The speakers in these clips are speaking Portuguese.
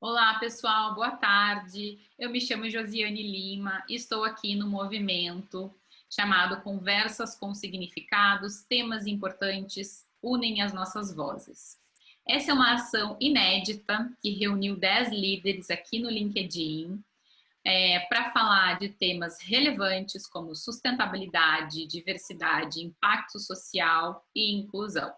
Olá, pessoal, boa tarde. Eu me chamo Josiane Lima e estou aqui no movimento chamado Conversas com Significados, temas importantes unem as nossas vozes. Essa é uma ação inédita que reuniu 10 líderes aqui no LinkedIn para falar de temas relevantes como sustentabilidade, diversidade, impacto social e inclusão.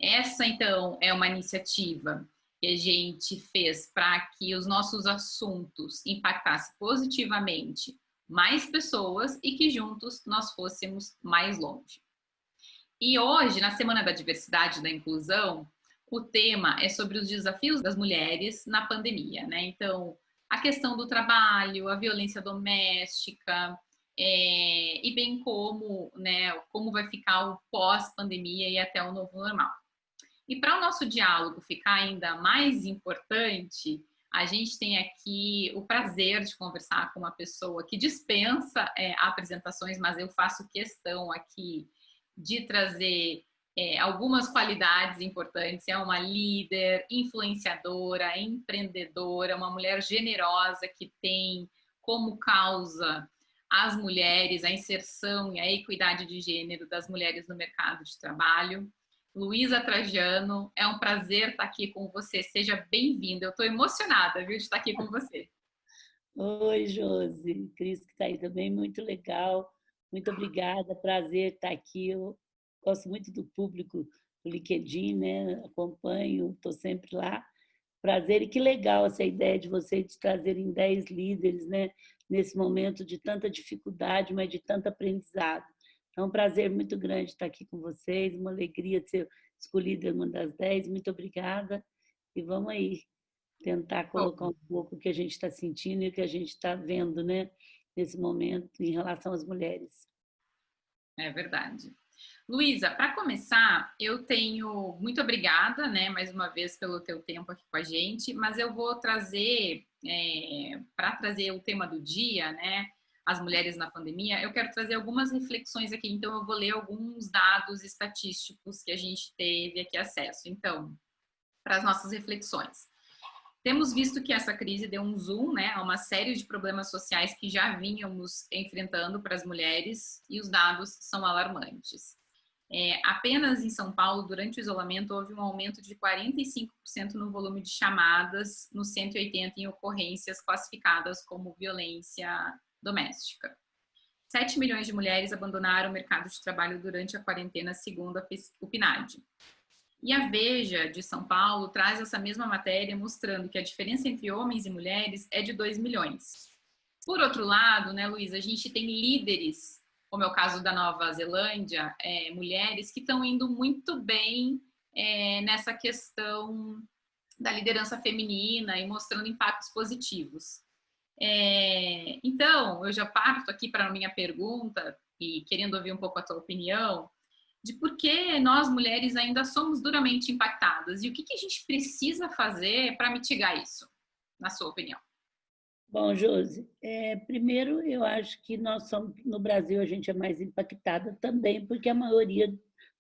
Essa, então, é uma iniciativa que a gente fez para que os nossos assuntos impactassem positivamente mais pessoas e que juntos nós fôssemos mais longe. E hoje, na Semana da Diversidade e da Inclusão, o tema é sobre os desafios das mulheres na pandemia, né? Então, a questão do trabalho, a violência doméstica, e bem como, né, como vai ficar o pós-pandemia e até o novo normal. E para o nosso diálogo ficar ainda mais importante, a gente tem aqui o prazer de conversar com uma pessoa que dispensa apresentações, mas eu faço questão aqui de trazer algumas qualidades importantes. É uma líder, influenciadora, empreendedora, uma mulher generosa que tem como causa as mulheres, a inserção e a equidade de gênero das mulheres no mercado de trabalho. Luísa Trajano, é um prazer estar aqui com você. Seja bem-vinda. Eu estou emocionada, viu, de estar aqui com você. Oi, Josi. Cris, que está aí também, muito legal. Muito obrigada, prazer estar aqui. Eu gosto muito do público do LinkedIn, né? Acompanho, estou sempre lá. Prazer, e que legal essa ideia de vocês trazerem 10 líderes, né? Nesse momento de tanta dificuldade, mas de tanto aprendizado. É um prazer muito grande estar aqui com vocês, uma alegria de ser escolhida uma das 10. Muito obrigada e vamos aí tentar colocar um pouco o que a gente está sentindo e o que a gente está vendo, né, nesse momento em relação às mulheres. É verdade. Luísa, para começar, eu tenho muito obrigada, né, mais uma vez pelo teu tempo aqui com a gente, mas eu vou trazer para trazer o tema do dia, né, as mulheres na pandemia. Eu quero trazer algumas reflexões aqui, então eu vou ler alguns dados estatísticos que a gente teve aqui acesso. Então, para as nossas reflexões. Temos visto que essa crise deu um zoom, né, a uma série de problemas sociais que já vínhamos enfrentando para as mulheres e os dados são alarmantes. Apenas em São Paulo, durante o isolamento, houve um aumento de 45% no volume de chamadas no 180 em ocorrências classificadas como violência doméstica. 7 milhões de mulheres abandonaram o mercado de trabalho durante a quarentena, segundo o PNAD. E a Veja de São Paulo traz essa mesma matéria mostrando que a diferença entre homens e mulheres é de 2 milhões. Por outro lado, né, Luísa, a gente tem líderes, como é o caso da Nova Zelândia, mulheres que estão indo muito bem nessa questão da liderança feminina e mostrando impactos positivos. Então, eu já parto aqui para a minha pergunta e querendo ouvir um pouco a tua opinião, de por que nós mulheres ainda somos duramente impactadas e o que a gente precisa fazer para mitigar isso, na sua opinião? Bom, Josi, primeiro eu acho que nós somos, no Brasil, a gente é mais impactada também, porque a maioria,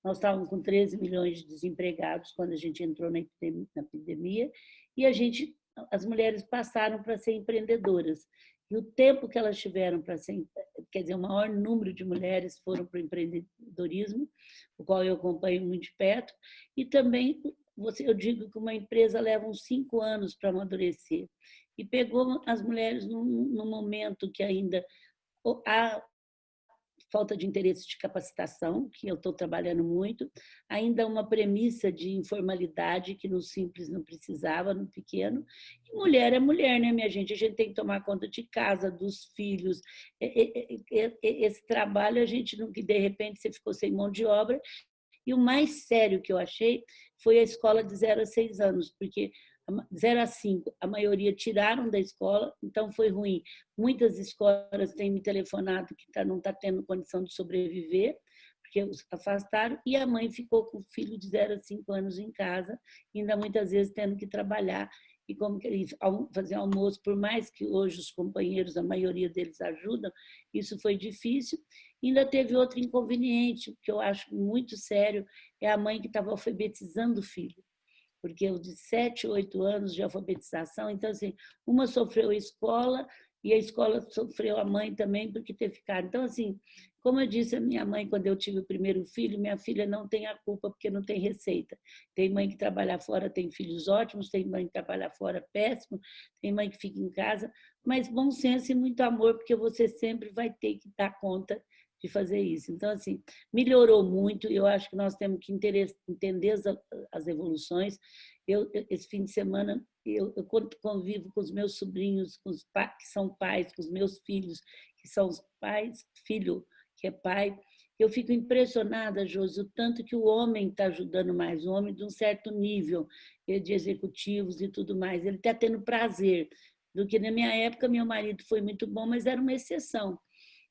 nós estávamos com 13 milhões de desempregados quando a gente entrou na epidemia, e as mulheres passaram para ser empreendedoras. E o tempo que elas tiveram para ser, quer dizer, o maior número de mulheres foram para o empreendedorismo, o qual eu acompanho muito de perto, e também eu digo que uma empresa leva uns 5 anos para amadurecer. E pegou as mulheres num momento que ainda há falta de interesse de capacitação, que eu estou trabalhando muito, ainda uma premissa de informalidade que no simples não precisava, no pequeno. E mulher é mulher, né, minha gente? A gente tem que tomar conta de casa, dos filhos. Esse trabalho, a gente não, que de repente você ficou sem mão de obra. E o mais sério que eu achei foi a escola de 0 a 6 anos, porque 0 a 5, a maioria tiraram da escola, então foi ruim. Muitas escolas têm me telefonado que não está tendo condição de sobreviver, porque os afastaram, e a mãe ficou com o filho de 0 a 5 anos em casa, ainda muitas vezes tendo que trabalhar e como fazer almoço, por mais que hoje os companheiros, a maioria deles ajudam, isso foi difícil. Ainda teve outro inconveniente, que eu acho muito sério, é a mãe que estava alfabetizando o filho. porque eu de 7, 8 anos de alfabetização, então, assim, uma sofreu a escola e a escola sofreu a mãe também porque ter ficado. Então, assim, como eu disse a minha mãe quando eu tive o primeiro filho, minha filha não tem a culpa porque não tem receita. Tem mãe que trabalha fora, tem filhos ótimos, tem mãe que trabalha fora, péssimo, tem mãe que fica em casa, mas bom senso e muito amor, porque você sempre vai ter que dar conta de fazer isso. Então, assim, melhorou muito, eu acho que nós temos que entender as evoluções. Esse fim de semana, eu convivo com os meus sobrinhos, com os que são pais, com os meus filhos, que são os pais, filho que é pai. Eu fico impressionada, Josi, o tanto que o homem está ajudando mais, o homem de um certo nível de executivos e tudo mais. Ele está tendo prazer, do que na minha época, meu marido foi muito bom, mas era uma exceção.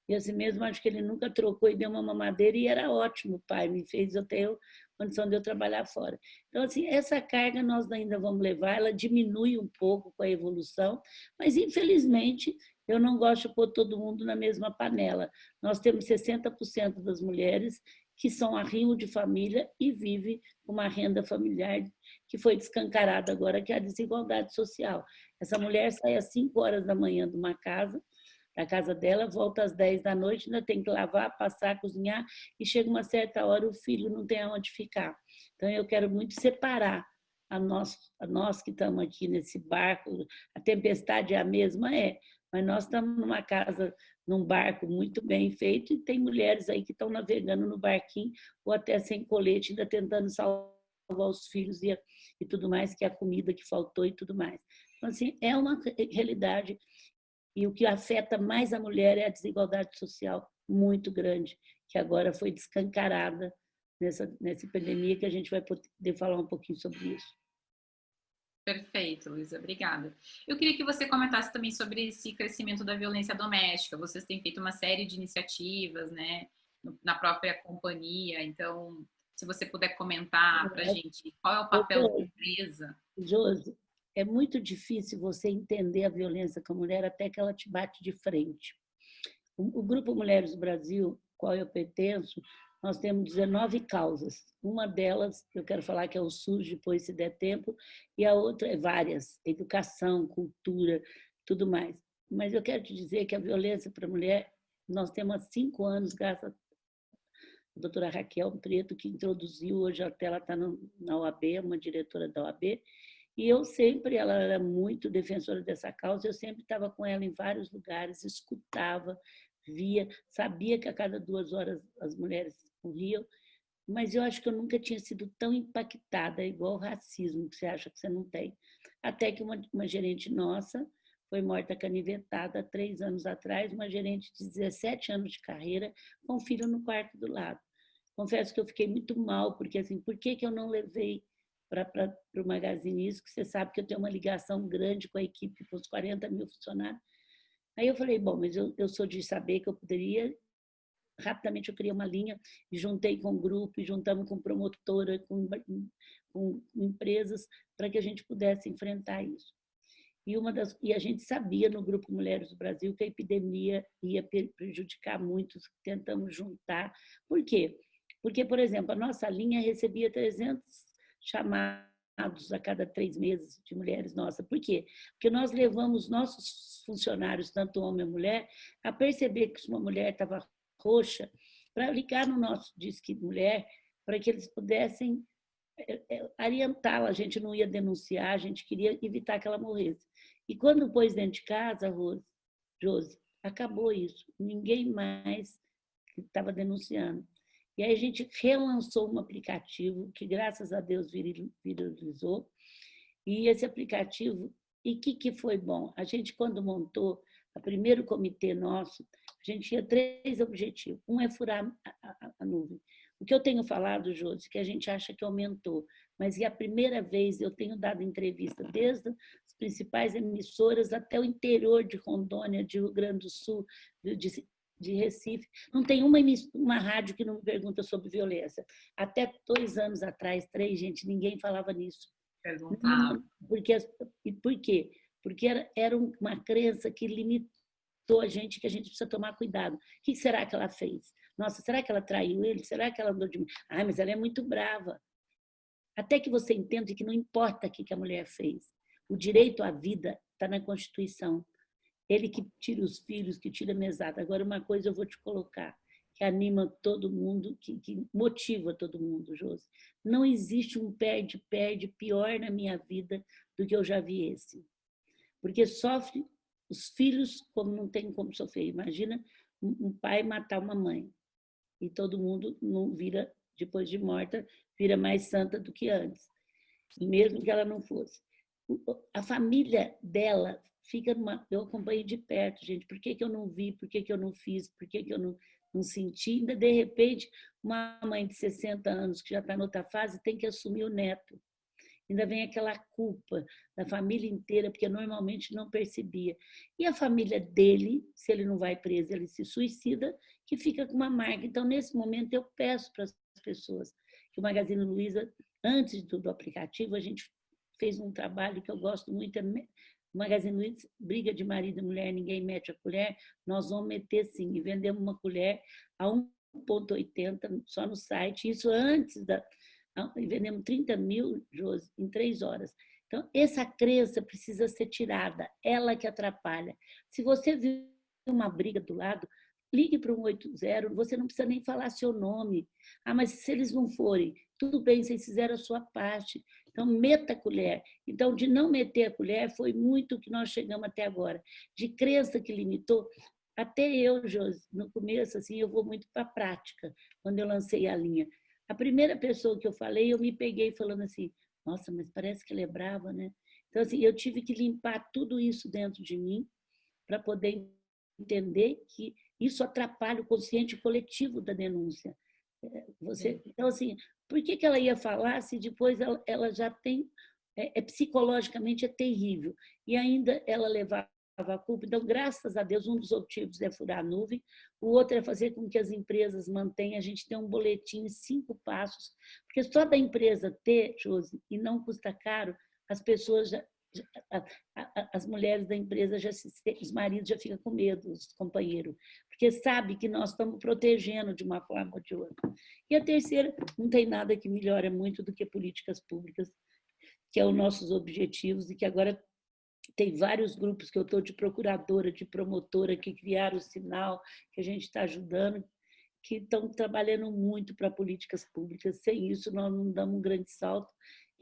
E assim mesmo, acho que ele nunca trocou e deu uma mamadeira e era ótimo, pai, me fez até a condição de eu trabalhar fora. Então, assim, essa carga nós ainda vamos levar, ela diminui um pouco com a evolução, mas infelizmente eu não gosto de pôr todo mundo na mesma panela. Nós temos 60% das mulheres que são arrimo de família e vivem com uma renda familiar que foi descancarada agora, que é a desigualdade social. Essa mulher sai às 5 horas da manhã de uma casa, da casa dela, volta às 10 da noite, ainda tem que lavar, passar, cozinhar, e chega uma certa hora o filho não tem aonde ficar. Então, eu quero muito separar a nós que estamos aqui nesse barco, a tempestade é a mesma, mas nós estamos numa casa, num barco muito bem feito, e tem mulheres aí que estão navegando no barquinho, ou até sem colete, ainda tentando salvar os filhos e tudo mais, que é a comida que faltou e tudo mais. Então, assim, é uma realidade. E o que afeta mais a mulher é a desigualdade social muito grande, que agora foi descancarada nessa pandemia, que a gente vai poder falar um pouquinho sobre isso. Perfeito, Luísa, obrigada. Eu queria que você comentasse também sobre esse crescimento da violência doméstica. Vocês têm feito uma série de iniciativas, né, na própria companhia. Então, se você puder comentar para a gente qual é o papel da empresa. Josi, é muito difícil você entender a violência com a mulher até que ela te bate de frente. O Grupo Mulheres do Brasil, qual eu pertenço, nós temos 19 causas. Uma delas, eu quero falar que é o SUS, depois, se der tempo, e a outra é várias, educação, cultura, tudo mais. Mas eu quero te dizer que a violência para a mulher, nós temos há 5 anos, graças à doutora Raquel Preto, que introduziu, hoje até ela está na OAB, uma diretora da OAB, e eu sempre, ela era muito defensora dessa causa, eu sempre estava com ela em vários lugares, escutava, via, sabia que a cada 2 horas as mulheres morriam, mas eu acho que eu nunca tinha sido tão impactada, igual o racismo, que você acha que você não tem. Até que uma gerente nossa foi morta canivetada há 3 anos atrás, uma gerente de 17 anos de carreira, com um filho no quarto do lado. Confesso que eu fiquei muito mal, porque assim, por que eu não levei para o Magazine isso, que você sabe que eu tenho uma ligação grande com a equipe, com os 40 mil funcionários. Aí eu falei, bom, mas eu sou de saber que eu poderia. Rapidamente eu criei uma linha e juntei com o grupo, e juntamos com promotora, com empresas, para que a gente pudesse enfrentar isso. E a gente sabia no Grupo Mulheres do Brasil que a epidemia ia prejudicar muito, tentamos juntar. Por quê? Porque, por exemplo, a nossa linha recebia 300 chamados a cada 3 meses de mulheres nossas. Por quê? Porque nós levamos nossos funcionários, tanto homem como mulher, a perceber que se uma mulher estava roxa, para ligar no nosso Disque Mulher, para que eles pudessem orientá-la. A gente não ia denunciar, a gente queria evitar que ela morresse. E quando pôs dentro de casa, Josi, acabou isso. Ninguém mais estava denunciando. E aí a gente relançou um aplicativo que, graças a Deus, viralizou. E esse aplicativo, e o que foi bom? A gente, quando montou o primeiro comitê nosso, a gente tinha 3 objetivos. Um é furar a nuvem. O que eu tenho falado, Josi, que a gente acha que aumentou, mas é a primeira vez eu tenho dado entrevista desde as principais emissoras até o interior de Rondônia, de Rio Grande do Sul, de Recife. Não tem uma rádio que não me pergunta sobre violência. Até 2 anos atrás, 3, gente, ninguém falava nisso. Perguntava. Por quê? Porque era uma crença que limitou a gente, que a gente precisa tomar cuidado. O que será que ela fez? Nossa, será que ela traiu ele? Será que ela andou de mim? Mas ela é muito brava. Até que você entenda que não importa o que a mulher fez. O direito à vida está na Constituição. Ele que tira os filhos, que tira a mesada. Agora, uma coisa eu vou te colocar, que anima todo mundo, que motiva todo mundo, Josi. Não existe um perde-perde pior na minha vida do que eu já vi esse. Porque sofre os filhos como não tem como sofrer. Imagina um pai matar uma mãe. E todo mundo não vira, depois de morta, vira mais santa do que antes, mesmo que ela não fosse. A família dela fica numa... Eu acompanho de perto, gente. Por que eu não vi? Por que eu não fiz? Por que eu não senti? Ainda, de repente, uma mãe de 60 anos, que já está em outra fase, tem que assumir o neto. Ainda vem aquela culpa da família inteira, porque normalmente não percebia. E a família dele, se ele não vai preso, ele se suicida, que fica com uma marca. Então, nesse momento, eu peço para as pessoas que o Magazine Luiza, antes do aplicativo, a gente fez um trabalho que eu gosto muito, o Magazine Luiza, briga de marido e mulher, ninguém mete a colher, nós vamos meter sim, e vendemos uma colher a 1,80 só no site, isso antes da... E vendemos 30 mil, Josi, em 3 horas. Então, essa crença precisa ser tirada, ela que atrapalha. Se você viu uma briga do lado, ligue para o 180, você não precisa nem falar seu nome. Ah, mas se eles não forem, tudo bem, vocês fizeram a sua parte. Então, meta a colher. Então, de não meter a colher, foi muito o que nós chegamos até agora. De crença que limitou, até eu, Josi, no começo, assim, eu vou muito para a prática, quando eu lancei a linha. A primeira pessoa que eu falei, eu me peguei falando assim, nossa, mas parece que ele é brava, né? Então, assim, eu tive que limpar tudo isso dentro de mim para poder entender que isso atrapalha o consciente coletivo da denúncia. Então, assim, por que ela ia falar se depois ela já tem... psicologicamente é terrível. E ainda ela levava a culpa. Então, graças a Deus, um dos objetivos é furar a nuvem, o outro é fazer com que as empresas mantenham, a gente tem um boletim em 5 passos, porque só da empresa ter, Josi, e não custa caro, as pessoas as mulheres da empresa, os maridos já ficam com medo, os companheiros, porque sabe que nós estamos protegendo de uma forma ou de outra. E a terceira, não tem nada que melhora muito do que políticas públicas, que é os nossos objetivos e que agora tem vários grupos que eu estou de procuradora, de promotora, que criaram o sinal, que a gente está ajudando, que estão trabalhando muito para políticas públicas. Sem isso, nós não damos um grande salto.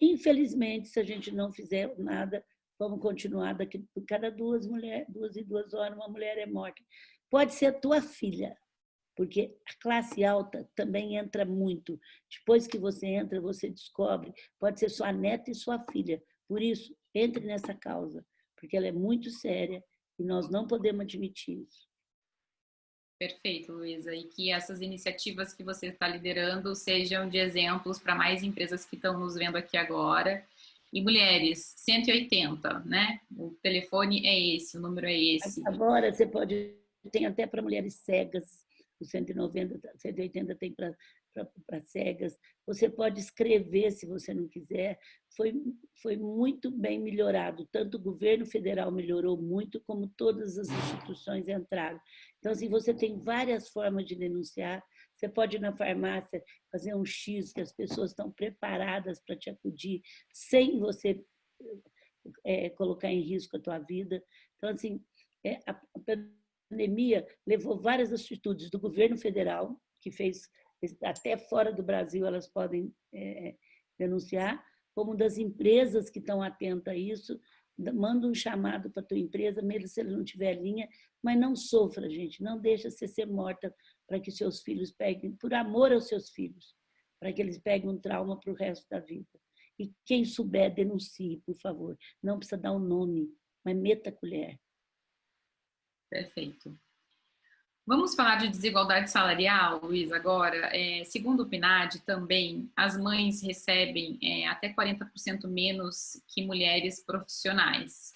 Infelizmente, se a gente não fizer nada, vamos continuar daqui, cada 2 e 2 horas, uma mulher é morta. Pode ser a tua filha, porque a classe alta também entra muito. Depois que você entra, você descobre, pode ser sua neta e sua filha. Por isso, entre nessa causa, porque ela é muito séria e nós não podemos admitir isso. Perfeito, Luísa. E que essas iniciativas que você está liderando sejam de exemplos para mais empresas que estão nos vendo aqui agora. E mulheres, 180, né? O telefone é esse, o número é esse. Agora você pode, tem até para mulheres cegas, o 190, 180 tem para cegas. Você pode escrever se você não quiser. Foi muito bem melhorado. Tanto o governo federal melhorou muito, como todas as instituições entraram. Então, assim, você tem várias formas de denunciar. Você pode ir na farmácia fazer um X, que as pessoas estão preparadas para te acudir, sem você colocar em risco a tua vida. Então, assim, a pandemia levou várias atitudes do governo federal, que fez, até fora do Brasil, elas podem denunciar, como das empresas que estão atentas a isso. Manda um chamado para a tua empresa, mesmo se ele não tiver linha, mas não sofra, gente, não deixa você ser morta para que seus filhos peguem, por amor aos seus filhos, para que eles peguem um trauma para o resto da vida. E quem souber, denuncie, por favor. Não precisa dar um nome, mas meta a colher. Perfeito. Vamos falar de desigualdade salarial, Luiz, agora. Segundo o PNAD, também, as mães recebem até 40% menos que mulheres profissionais.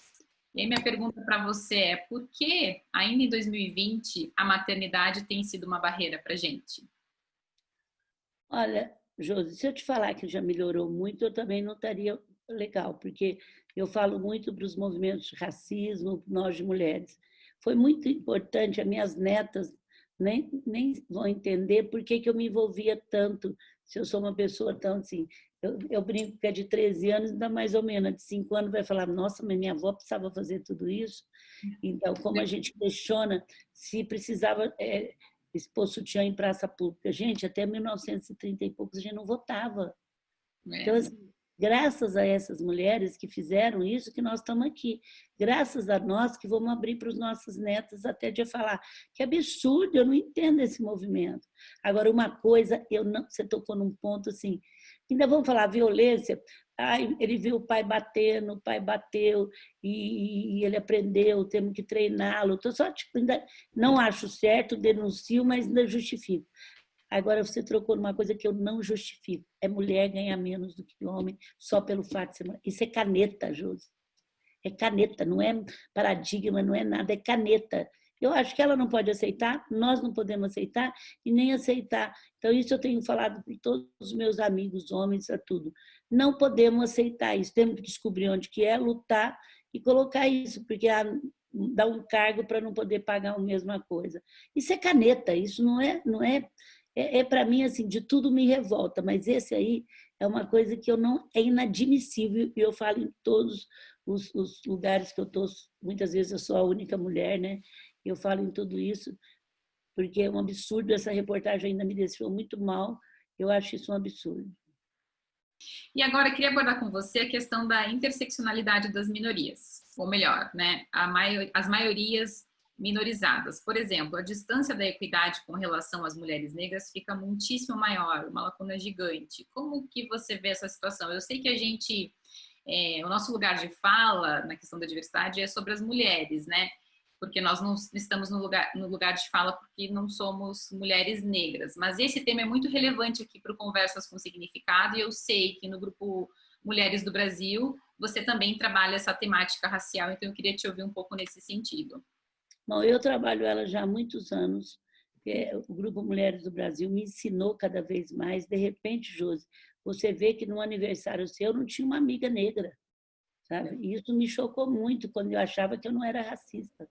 E aí minha pergunta para você é, por que, ainda em 2020, a maternidade tem sido uma barreira para a gente? Olha, Josi, se eu te falar que já melhorou muito, eu também não estaria legal, porque eu falo muito para os movimentos de racismo, nós de mulheres. Foi muito importante, as minhas netas nem vão entender por que eu me envolvia tanto, se eu sou uma pessoa tão assim. Eu brinco que é de 13 anos, ainda mais ou menos, de 5 anos vai falar, nossa, mas minha avó precisava fazer tudo isso. Então, como a gente questiona se precisava expor sutiã em praça pública. Gente, até 1930 e poucos a gente não votava. Então, assim, graças a essas mulheres que fizeram isso, que nós estamos aqui. Graças a nós que vamos abrir para os nossos netos até de falar que absurdo, eu não entendo esse movimento. Agora, uma coisa, você tocou num ponto assim, ainda vamos falar violência. Ai, ele viu o pai batendo, o pai bateu e ele aprendeu, temos que treiná-lo. Estou só, tipo, ainda não acho certo, denuncio, mas ainda justifico. Agora, você trocou numa coisa que eu não justifico. É mulher ganhar menos do que homem só pelo fato de ser mulher. Isso é caneta, Josi. É caneta, não é paradigma, não é nada, é caneta. Eu acho que ela não pode aceitar, nós não podemos aceitar e nem aceitar. Então, isso eu tenho falado para todos os meus amigos, homens, a tudo. Não podemos aceitar isso. Temos que descobrir onde que é, lutar e colocar isso, porque dá um cargo para não poder pagar a mesma coisa. Isso é caneta, isso não é para mim, assim, de tudo me revolta, mas esse aí é uma coisa que eu não, é inadmissível, e eu falo em todos os lugares que eu estou, muitas vezes eu sou a única mulher, né? Eu falo em tudo isso, porque é um absurdo, essa reportagem ainda me deixou muito mal, eu acho isso um absurdo. E agora, eu queria abordar com você a questão da interseccionalidade das minorias, ou melhor, né, as maiorias minorizadas. Por exemplo, a distância da equidade com relação às mulheres negras fica muitíssimo maior, uma lacuna gigante. Como que você vê essa situação? Eu sei que a gente, o nosso lugar de fala na questão da diversidade é sobre as mulheres, né? Porque nós não estamos no lugar de fala porque não somos mulheres negras. Mas esse tema é muito relevante aqui para o Conversas com Significado, e eu sei que no grupo Mulheres do Brasil você também trabalha essa temática racial, então eu queria te ouvir um pouco nesse sentido. Bom, eu trabalho ela já há muitos anos, o Grupo Mulheres do Brasil me ensinou cada vez mais. De repente, Josi, você vê que no aniversário seu não tinha uma amiga negra, sabe? E isso me chocou muito quando eu achava que eu não era racista.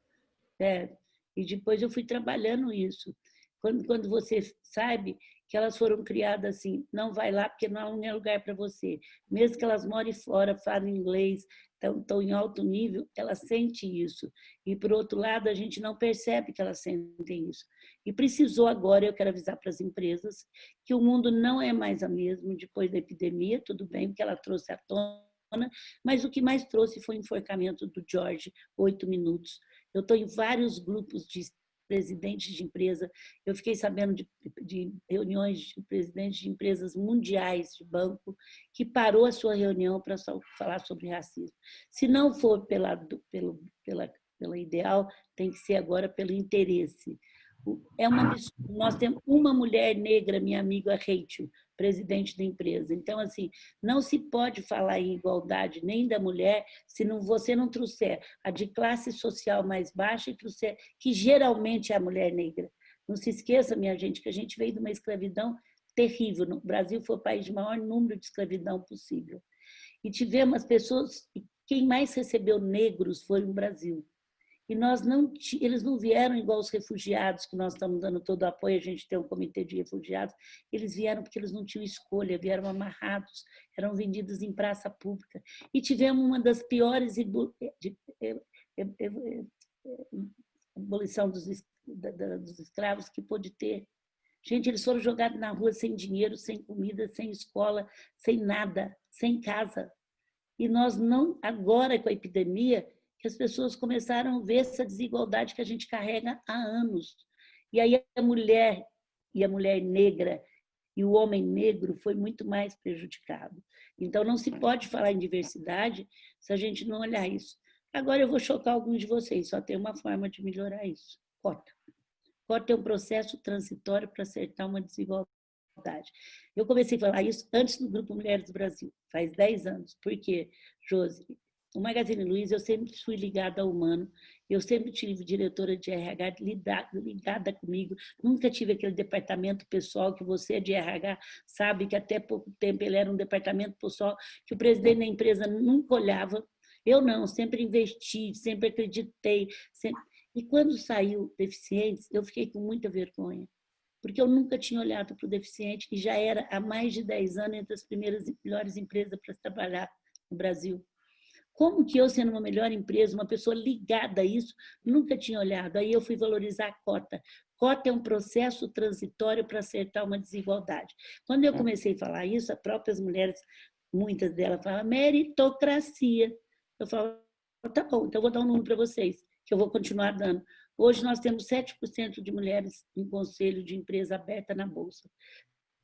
E depois eu fui trabalhando isso. Quando você sabe que elas foram criadas assim, não vai lá porque não é lugar para você. Mesmo que elas morem fora, falem inglês, estão em alto nível, ela sente isso. E, por outro lado, a gente não percebe que elas sentem isso. E precisou agora, eu quero avisar para as empresas, que o mundo não é mais o mesmo depois da epidemia, tudo bem, porque ela trouxe à tona, mas o que mais trouxe foi o enforcamento do George, 8 minutos. Eu estou em vários grupos de presidentes de empresa, eu fiquei sabendo de reuniões de presidentes de empresas mundiais de banco que parou a sua reunião para falar sobre racismo. Se não for pela ideal, tem que ser agora pelo interesse. É uma absurdo. Nós temos uma mulher negra, minha amiga Rachel, presidente da empresa. Então, assim, não se pode falar em igualdade nem da mulher se você não trouxer a de classe social mais baixa e trouxer, que geralmente é a mulher negra. Não se esqueça, minha gente, que a gente veio de uma escravidão terrível. O Brasil foi o país de maior número de escravidão possível. E tivemos as pessoas, quem mais recebeu negros foi o Brasil. E eles não vieram igual os refugiados, que nós estamos dando todo o apoio, a gente tem um comitê de refugiados, eles vieram porque eles não tinham escolha, vieram amarrados, eram vendidos em praça pública. E tivemos uma das piores abolição dos escravos que pôde ter. Gente, eles foram jogados na rua sem dinheiro, sem comida, sem escola, sem nada, sem casa. E nós não, agora com a epidemia, que as pessoas começaram a ver essa desigualdade que a gente carrega há anos. E aí a mulher negra e o homem negro foi muito mais prejudicado. Então não se pode falar em diversidade se a gente não olhar isso. Agora eu vou chocar alguns de vocês, só tem uma forma de melhorar isso. Cota. Cota é um processo transitório para acertar uma desigualdade. Eu comecei a falar isso antes do Grupo Mulheres do Brasil, faz 10 anos. Por quê, Josi? O Magazine Luiza, eu sempre fui ligada ao humano, eu sempre tive diretora de RH ligada comigo, nunca tive aquele departamento pessoal que você de RH sabe que até pouco tempo ele era um departamento pessoal que o presidente da empresa nunca olhava. Eu não, sempre investi, sempre acreditei. Sempre... E quando saiu deficientes, eu fiquei com muita vergonha, porque eu nunca tinha olhado para o deficiente, que já era há mais de 10 anos entre as primeiras e melhores empresas para trabalhar no Brasil. Como que eu, sendo uma melhor empresa, uma pessoa ligada a isso, nunca tinha olhado? Aí eu fui valorizar a cota. Cota é um processo transitório para acertar uma desigualdade. Quando eu comecei a falar isso, as próprias mulheres, muitas delas falavam meritocracia. Eu falava, tá bom, então eu vou dar um número para vocês, que eu vou continuar dando. Hoje nós temos 7% de mulheres em conselho de empresa aberta na Bolsa.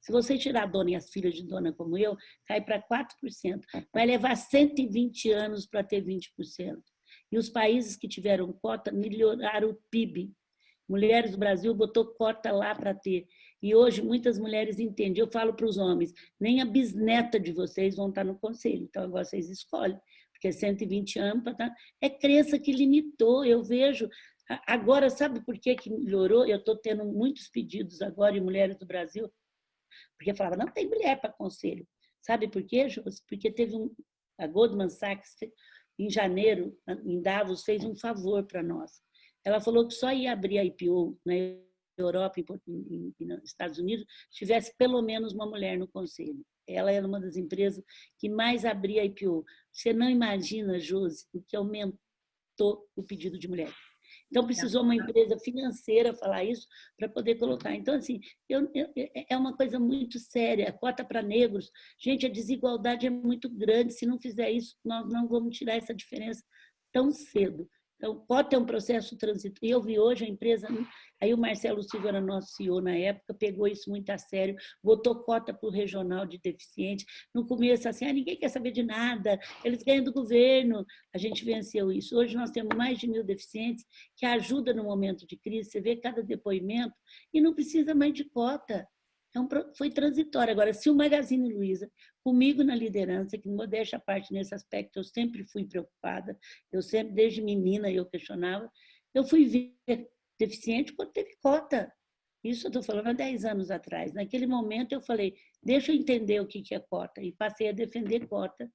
Se você tirar a dona e as filhas de dona como eu, cai para 4%. Vai levar 120 anos para ter 20%. E os países que tiveram cota melhoraram o PIB. Mulheres do Brasil botou cota lá para ter. E hoje muitas mulheres entendem. Eu falo para os homens, nem a bisneta de vocês vão estar no conselho. Então agora vocês escolhem, porque 120 anos é crença que limitou. Eu vejo. Agora, sabe por que melhorou? Eu estou tendo muitos pedidos agora em mulheres do Brasil, porque falava, não tem mulher para conselho. Sabe por quê, Josi? Porque teve a Goldman Sachs, em janeiro, em Davos, fez um favor para nós. Ela falou que só ia abrir a IPO na Europa e nos Estados Unidos se tivesse pelo menos uma mulher no conselho. Ela era uma das empresas que mais abria a IPO. Você não imagina, Josi, o que aumentou o pedido de mulher. Então, precisou uma empresa financeira falar isso para poder colocar. Então, assim, é uma coisa muito séria. A cota para negros, gente, a desigualdade é muito grande. Se não fizer isso, nós não vamos tirar essa diferença tão cedo. Então, cota é um processo transitório. E eu vi hoje a empresa, aí o Marcelo Silva era nosso CEO na época, pegou isso muito a sério, botou cota para o regional de deficiente. No começo, assim, ninguém quer saber de nada, eles ganham do governo. A gente venceu isso. Hoje nós temos mais de 1.000 deficientes que ajudam no momento de crise. Você vê cada depoimento e não precisa mais de cota. Foi transitório. Agora, se o Magazine Luiza, comigo na liderança, que modéstia à parte nesse aspecto, eu sempre fui preocupada, eu sempre, desde menina, eu questionava, eu fui ver deficiente quando teve cota. Isso eu estou falando há 10 anos atrás. Naquele momento eu falei, deixa eu entender o que é cota, e passei a defender cota,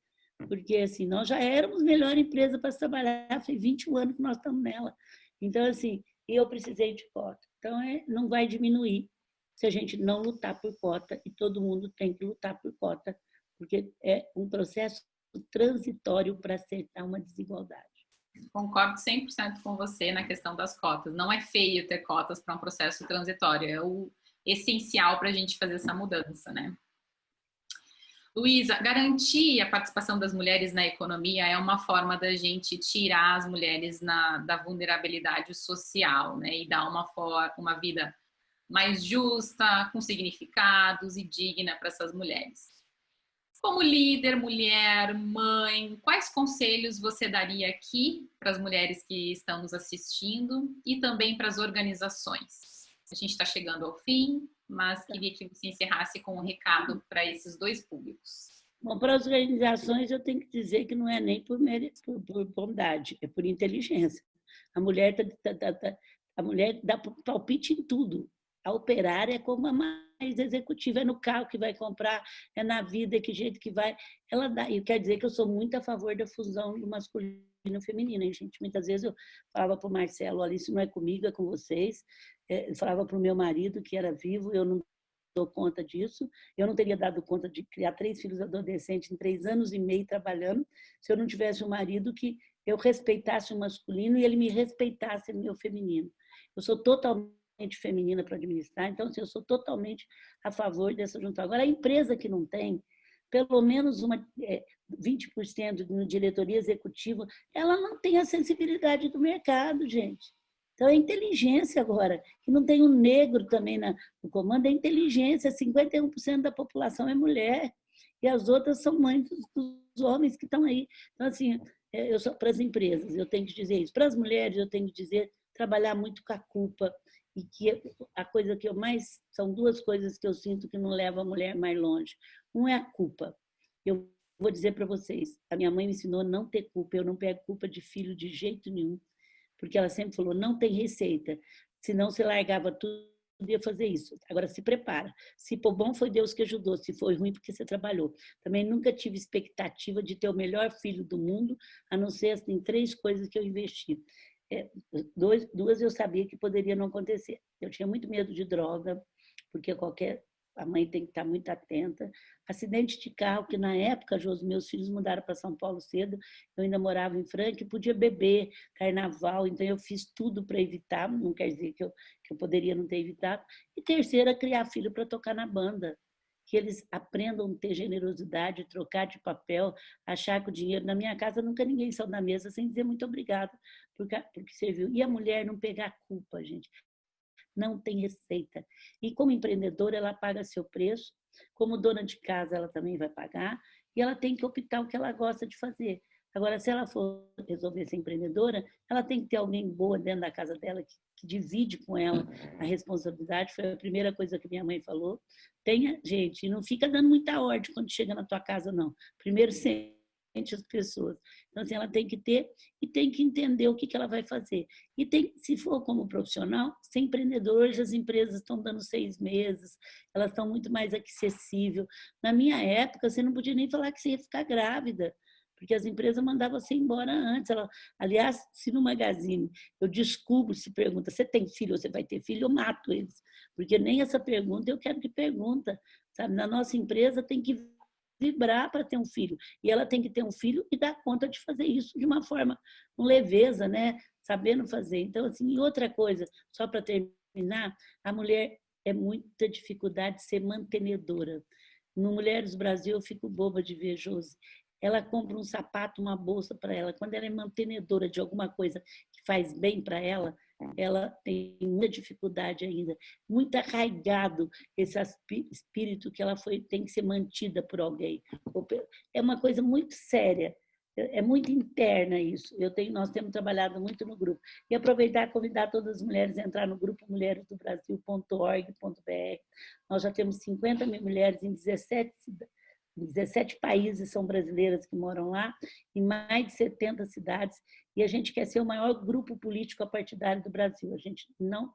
porque assim, nós já éramos a melhor empresa para trabalhar, foi 21 anos que nós estamos nela. Então, assim, eu precisei de cota. Então, não vai diminuir se a gente não lutar por cota, e todo mundo tem que lutar por cota, porque é um processo transitório para acertar uma desigualdade. Concordo 100% com você na questão das cotas. Não é feio ter cotas para um processo transitório, é o essencial para a gente fazer essa mudança, né? Luísa, garantir a participação das mulheres na economia é uma forma da gente tirar as mulheres da vulnerabilidade social, né? E dar uma vida mais justa, com significados e digna para essas mulheres. Como líder, mulher, mãe, quais conselhos você daria aqui para as mulheres que estão nos assistindo e também para as organizações? A gente está chegando ao fim, mas queria que você encerrasse com um recado para esses dois públicos. Bom, para as organizações, eu tenho que dizer que não é nem por bondade, é por inteligência. A mulher dá palpite em tudo. A operária é como a mais executiva, é no carro que vai comprar, é na vida, que jeito que vai. Ela dá. E quer dizer que eu sou muito a favor da fusão do masculino e feminino, hein, gente? Muitas vezes eu falava para o Marcelo, olha, isso não é comigo, é com vocês. Eu falava para o meu marido, que era vivo, eu não dou conta disso. Eu não teria dado conta de criar 3 filhos adolescentes em 3 anos e meio trabalhando, se eu não tivesse um marido que eu respeitasse o masculino e ele me respeitasse o meu feminino. Eu sou totalmente feminina para administrar, então assim, eu sou totalmente a favor dessa junção. Agora, a empresa que não tem, pelo menos 20% na diretoria executiva, ela não tem a sensibilidade do mercado, gente. Então, é inteligência agora, que não tem um negro também no comando, é inteligência, 51% da população é mulher, e as outras são mães dos homens que estão aí. Então, assim, eu sou para as empresas, eu tenho que dizer isso. Para as mulheres, eu tenho que dizer, trabalhar muito com a culpa, e que a coisa que eu mais... São 2 coisas que eu sinto que não levam a mulher mais longe. Um é a culpa. Eu vou dizer para vocês, a minha mãe me ensinou a não ter culpa, eu não pego culpa de filho de jeito nenhum, porque ela sempre falou, não tem receita, senão você largava tudo e ia fazer isso. Agora, se prepara. Se for bom, foi Deus que ajudou. Se foi ruim, porque você trabalhou. Também nunca tive expectativa de ter o melhor filho do mundo, a não ser assim, 3 coisas que eu investi. 2 eu sabia que poderia não acontecer. Eu tinha muito medo de droga, porque a mãe tem que estar muito atenta. Acidente de carro, que na época, os meus filhos mudaram para São Paulo cedo, eu ainda morava em Franca e podia beber, carnaval, então eu fiz tudo para evitar, não quer dizer que eu poderia não ter evitado. E terceira, criar filho para tocar na banda, que eles aprendam a ter generosidade, trocar de papel, achar que o dinheiro... Na minha casa nunca ninguém saiu da mesa sem dizer muito obrigado, porque serviu. E a mulher não pegar culpa, gente. Não tem receita. E como empreendedora, ela paga seu preço, como dona de casa, ela também vai pagar, e ela tem que optar o que ela gosta de fazer. Agora, se ela for resolver ser empreendedora, ela tem que ter alguém boa dentro da casa dela que divide com ela a responsabilidade. Foi a primeira coisa que minha mãe falou. Tenha, gente, não fica dando muita ordem quando chega na tua casa, não. Primeiro, sente as pessoas. Então, assim, ela tem que ter e tem que entender o que ela vai fazer. E tem, se for como profissional, ser empreendedor, hoje as empresas estão dando 6 meses, elas estão muito mais acessíveis. Na minha época, você não podia nem falar que você ia ficar grávida, porque as empresas mandavam você embora antes. Aliás, se no Magazine eu descubro, se pergunta, você tem filho ou você vai ter filho, eu mato eles. Porque nem essa pergunta eu quero que pergunta. Sabe? Na nossa empresa tem que vibrar para ter um filho. E ela tem que ter um filho e dar conta de fazer isso de uma forma, com leveza, né? Sabendo fazer. Então, assim, e outra coisa, só para terminar, a mulher é muita dificuldade de ser mantenedora. No Mulheres do Brasil, eu fico boba de ver, Josi. Ela compra um sapato, uma bolsa para ela. Quando ela é mantenedora de alguma coisa que faz bem para ela tem muita dificuldade ainda, muito arraigado esse espírito que ela tem que ser mantida por alguém. É uma coisa muito séria, é muito interna isso. Nós temos trabalhado muito no grupo. E aproveitar e convidar todas as mulheres a entrar no grupo mulheresdobrasil.org.br. Nós já temos 50 mil mulheres em 17 países são brasileiras que moram lá, em mais de 70 cidades, e a gente quer ser o maior grupo político partidário do Brasil. A gente não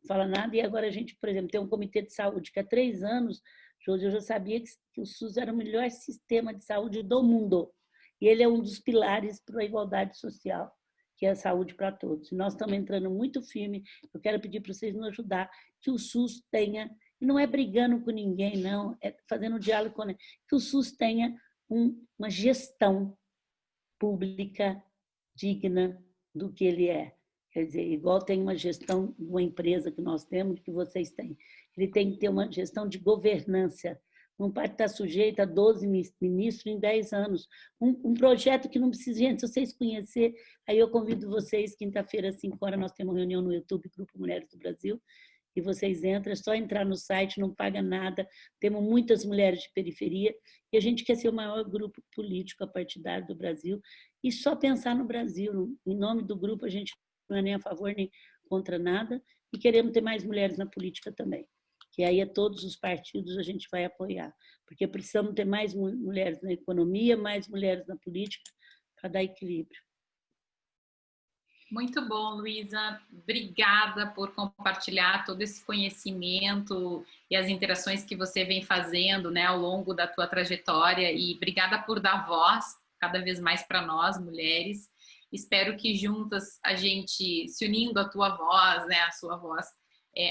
fala nada, e agora a gente, por exemplo, tem um comitê de saúde que há 3 anos, Josi, eu já sabia que o SUS era o melhor sistema de saúde do mundo, e ele é um dos pilares para a igualdade social, que é a saúde para todos. E nós estamos entrando muito firme, eu quero pedir para vocês nos ajudar, que o SUS tenha, e não é brigando com ninguém, não, é fazendo diálogo com que o SUS tenha uma gestão pública digna do que ele é. Quer dizer, igual tem uma gestão de uma empresa que nós temos, que vocês têm. Ele tem que ter uma gestão de governança. Não pode estar sujeito a 12 ministros em 10 anos. Um projeto que não precisa... Gente, se vocês conhecerem, aí eu convido vocês, quinta-feira, às 5 horas, nós temos uma reunião no YouTube, Grupo Mulheres do Brasil, e vocês entram, é só entrar no site, não paga nada. Temos muitas mulheres de periferia e a gente quer ser o maior grupo político partidário do Brasil e só pensar no Brasil. Em nome do grupo, a gente não é nem a favor nem contra nada e queremos ter mais mulheres na política também, que aí todos os partidos a gente vai apoiar, porque precisamos ter mais mulheres na economia, mais mulheres na política para dar equilíbrio. Muito bom, Luísa. Obrigada por compartilhar todo esse conhecimento e as interações que você vem fazendo, né, ao longo da tua trajetória. E obrigada por dar voz cada vez mais para nós, mulheres. Espero que juntas a gente, se unindo à tua voz, né, à sua voz,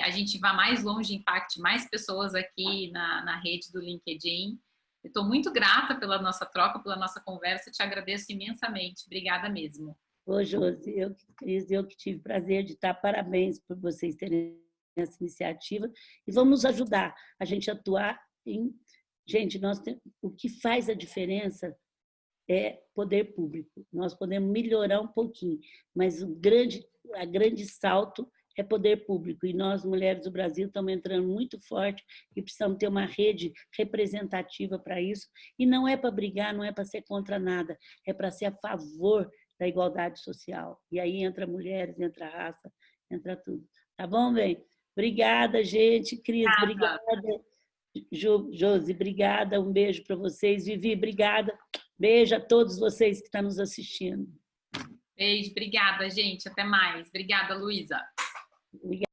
a gente vá mais longe, impacte mais pessoas aqui na rede do LinkedIn. Eu estou muito grata pela nossa troca, pela nossa conversa. Te agradeço imensamente. Obrigada mesmo. Ô, Josi, eu que tive prazer de estar, parabéns por vocês terem essa iniciativa e vamos ajudar a gente a atuar em... Gente, o que faz a diferença é poder público. Nós podemos melhorar um pouquinho, mas a grande salto é poder público. E nós, mulheres do Brasil, estamos entrando muito forte e precisamos ter uma rede representativa para isso. E não é para brigar, não é para ser contra nada, é para ser a favor da igualdade social. E aí entra mulheres, entra raça, entra tudo. Tá bom, bem? Obrigada, gente. Cris, obrigada. Josi, obrigada. Um beijo para vocês. Vivi, obrigada. Beijo a todos vocês que estão nos assistindo. Beijo, obrigada, gente. Até mais. Obrigada, Luísa. Obrigada.